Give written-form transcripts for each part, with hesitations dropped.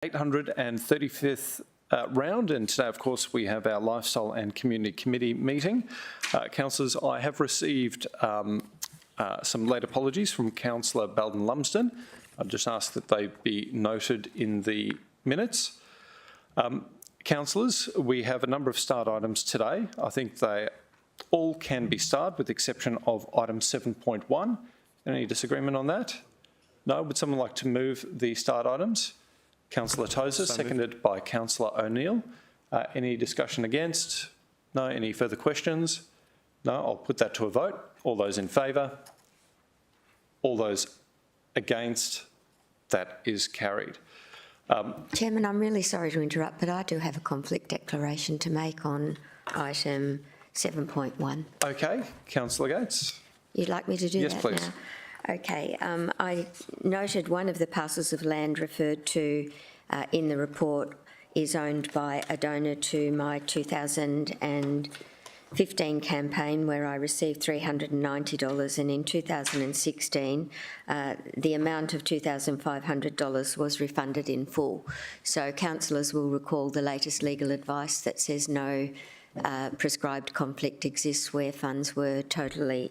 835th round, and today, of course, we have our Lifestyle and Community Committee meeting. Councillors, I have received some late apologies from Councillor Belden Lumsden. I've just asked that they be noted in the minutes. Councillors, we have a number of start items today. I think they all can be starred with the exception of item 7.1. Any disagreement on that? No? Would someone like to move the start items? Councillor Tozer, seconded by Councillor O'Neill. Any discussion against? No. Any further questions? No. I'll put that to a vote. All those in favour? All those against? That is carried. Chairman, I'm really sorry to interrupt, but I do have a conflict declaration to make on item 7.1. Okay. Councillor Gates. You'd like me to do that now? Yes, please. Okay. I noted one of the parcels of land referred to in the report is owned by a donor to my 2015 campaign, where I received $390, and in 2016 the amount of $2,500 was refunded in full. So councillors will recall the latest legal advice that says no prescribed conflict exists where funds were totally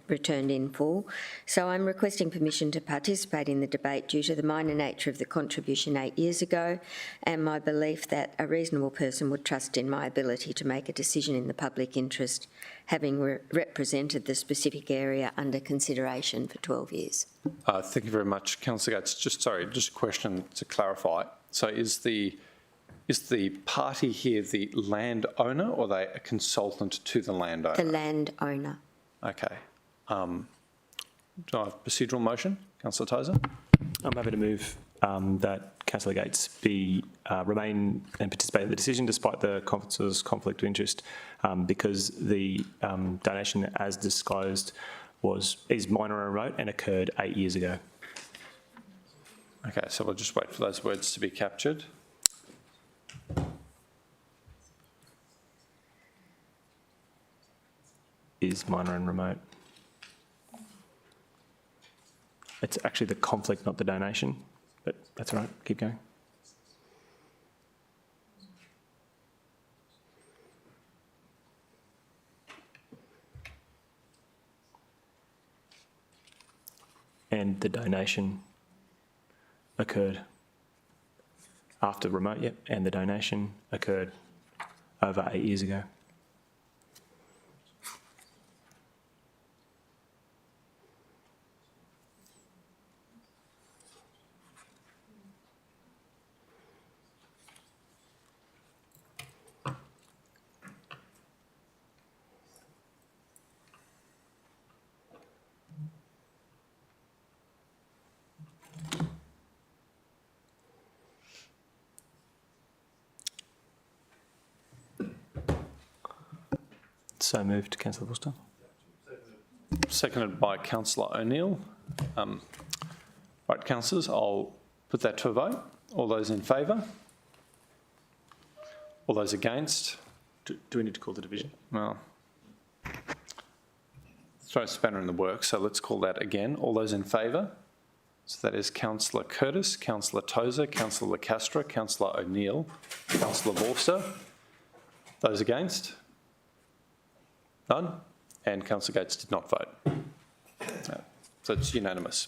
returned in full. So I'm requesting permission to participate in the debate due to the minor nature of the contribution 8 years ago and my belief that a reasonable person would trust in my ability to make a decision in the public interest, having represented the specific area under consideration for 12 years. Thank you very much, Councillor Gates. Just a question to clarify. So is the party here the landowner, or are they a consultant to the landowner? The landowner. Okay. Do I have a procedural motion? Councillor Tozer? I'm happy to move that Councillor Gates remain and participate in the decision despite the councillor's conflict of interest, because the donation, as disclosed, is minor and remote and occurred 8 years ago. Okay, so we'll just wait for those words to be captured. Is minor and remote. It's actually the conflict, not the donation, but that's all right, keep going. And the donation occurred after remote, yep, and the donation occurred over 8 years ago. So moved, Councillor Worcester. Seconded by Councillor O'Neill. Right, councillors, I'll put that to a vote. All those in favour? All those against? Do we need to call the division? Well, throw a spanner in the works, so let's call that again. All those in favour? So that is Councillor Curtis, Councillor Tozer, Councillor Lacastre, Councillor O'Neill, Councillor Worcester. Those against? None? And Councillor Gates did not vote. So it's unanimous.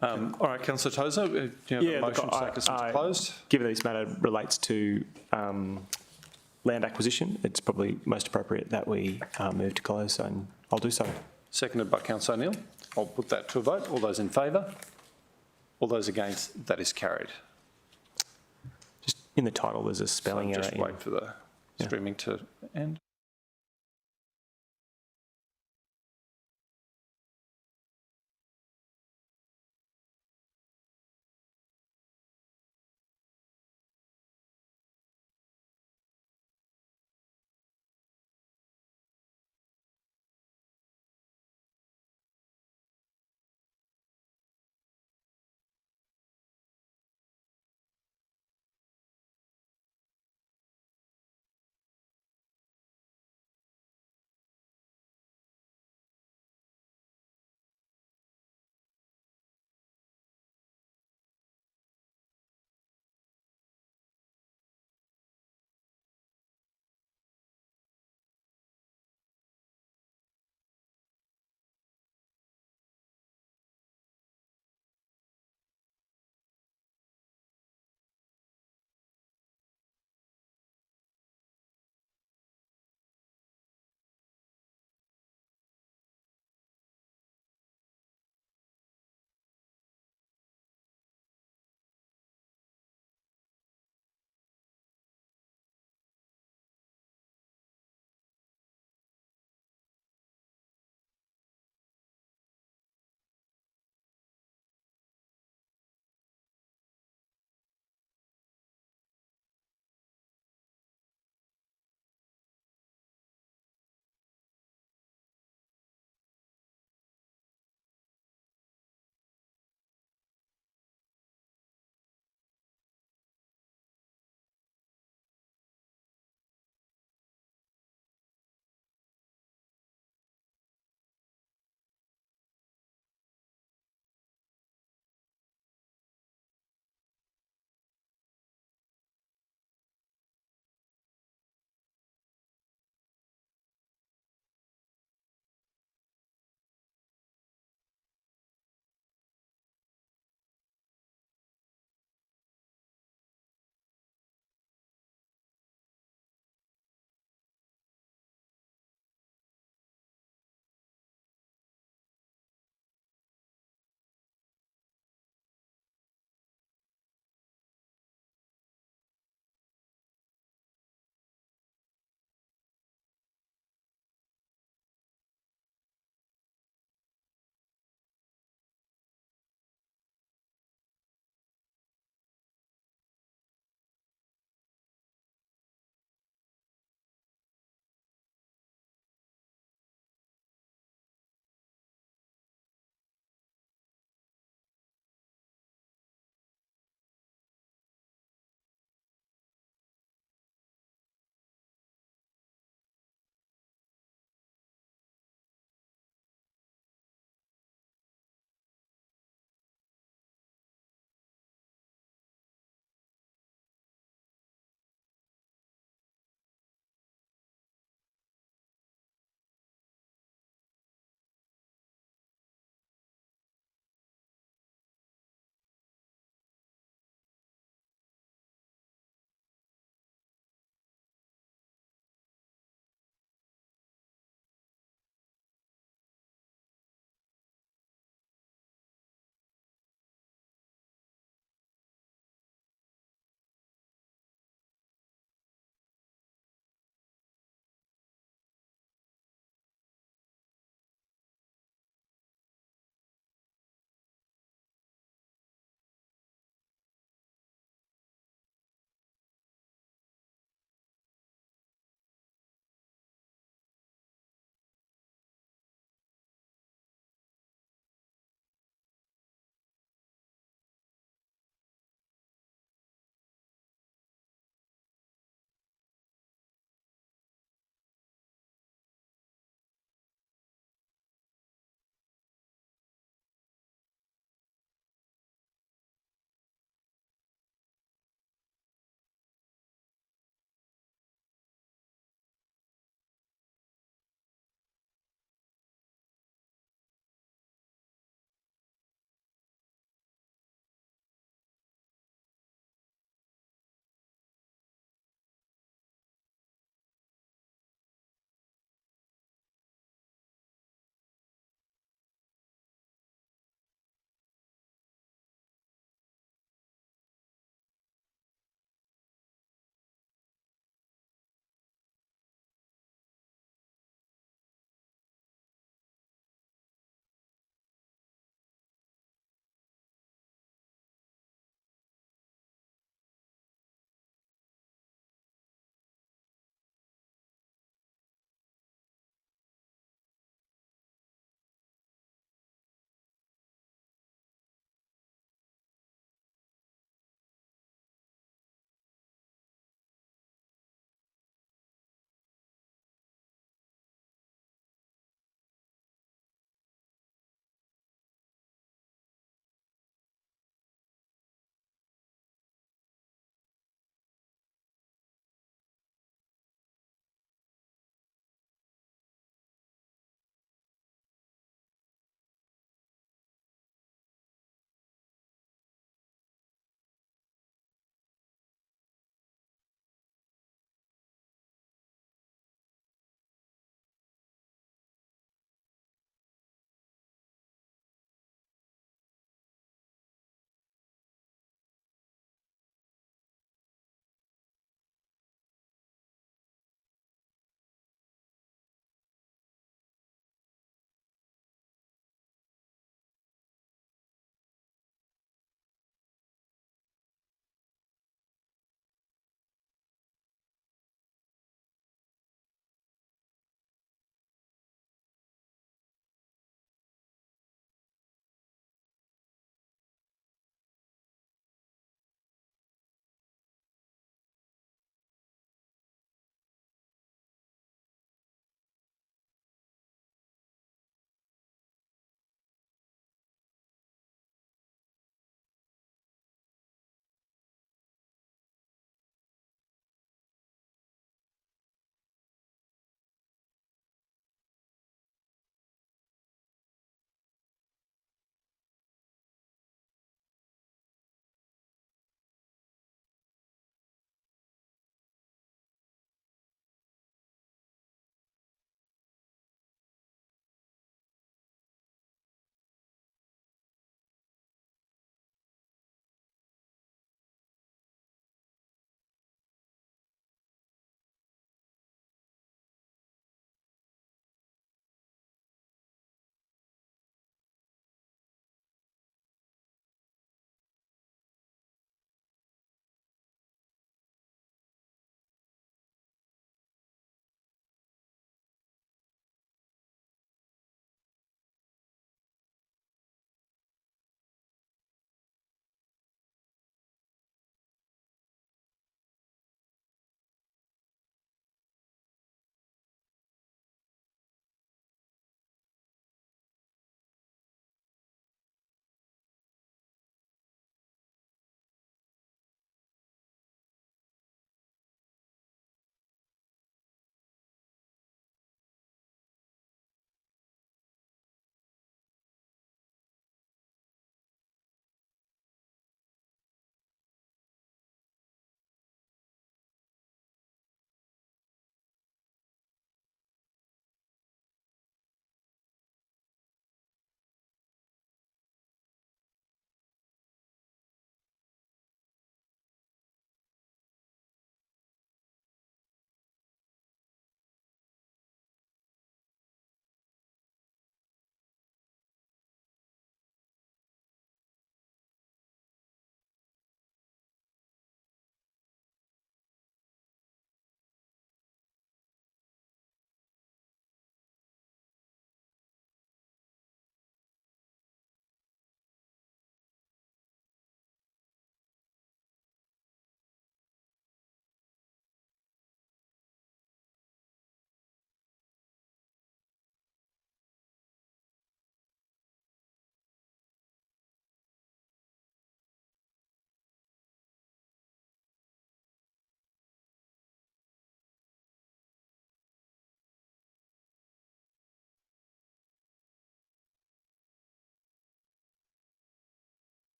All right, Councillor Tozer, do you have a motion to take us into closed? Given this matter relates to land acquisition, it's probably most appropriate that we move to close, and I'll do so. Seconded by Councillor O'Neill. I'll put that to a vote. All those in favour? All those against? That is carried. Just in the title, there's a spelling error. Just wait for the streaming to end.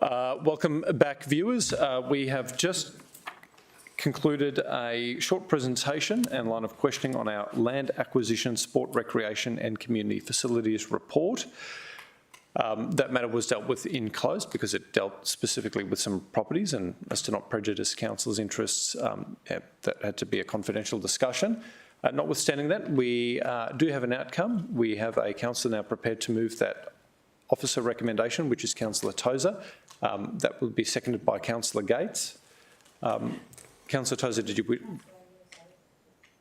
Welcome back, viewers. We have just concluded a short presentation and line of questioning on our Land Acquisition, Sport, Recreation and Community Facilities report. That matter was dealt with in closed because it dealt specifically with some properties, and as to not prejudice council's interests, that had to be a confidential discussion. Notwithstanding that, we do have an outcome. We have a councillor now prepared to move that officer recommendation, which is Councillor Tozer. That will be seconded by Councillor Gates. Councillor Tozer, did you...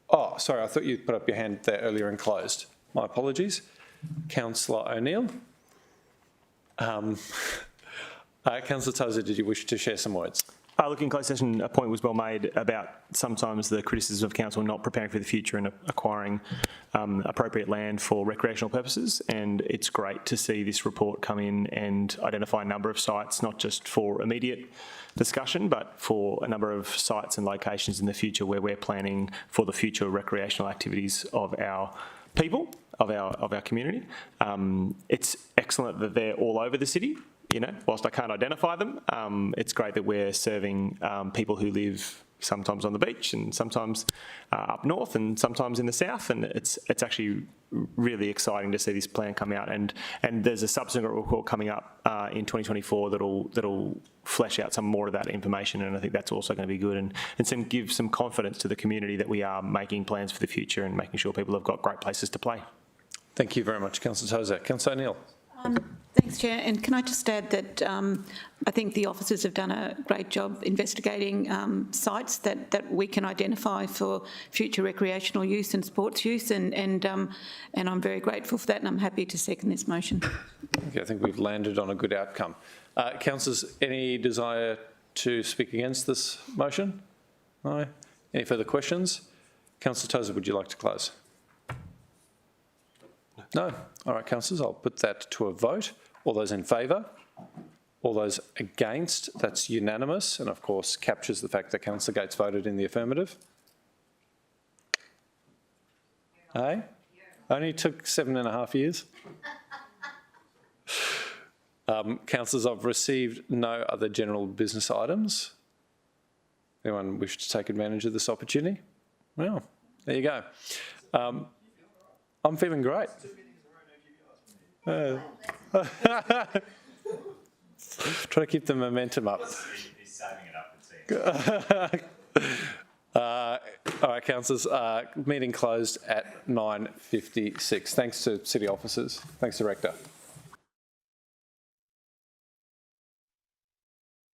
Oh, sorry, I thought you put up your hand there earlier and closed. My apologies. Councillor O'Neill. Councillor Tozer, did you wish to share some words? Look, in closed session, a point was well made about sometimes the criticism of council not preparing for the future and acquiring appropriate land for recreational purposes. And it's great to see this report come in and identify a number of sites, not just for immediate discussion, but for a number of sites and locations in the future where we're planning for the future recreational activities of our people, of our community. It's excellent that they're all over the city. You know, whilst I can't identify them, it's great that we're serving people who live sometimes on the beach and sometimes up north and sometimes in the south, and it's actually really exciting to see this plan come out. And there's a subsequent report coming up in 2024 that'll flesh out some more of that information, and I think that's also going to be good and give some confidence to the community that we are making plans for the future and making sure people have got great places to play. Thank you very much, Councillor Tozer. Councillor O'Neill. Thanks, Chair. And can I just add that I think the officers have done a great job investigating sites that we can identify for future recreational use and sports use, and I'm very grateful for that, and I'm happy to second this motion. Okay, I think we've landed on a good outcome. Councillors, any desire to speak against this motion? No? Any further questions? Councillor Tozer, would you like to close? No? All right, councillors, I'll put that to a vote. All those in favour? All those against? That's unanimous, and of course captures the fact that Councillor Gates voted in the affirmative. Hey? Only took 7.5 years. Councillors, I've received no other general business items. Anyone wish to take advantage of this opportunity? Well, there you go. I'm feeling great. Try to keep the momentum up. He's saving it up, it seems. All right, councillors, meeting closed at 9:56. Thanks to city officers. Thanks, Director.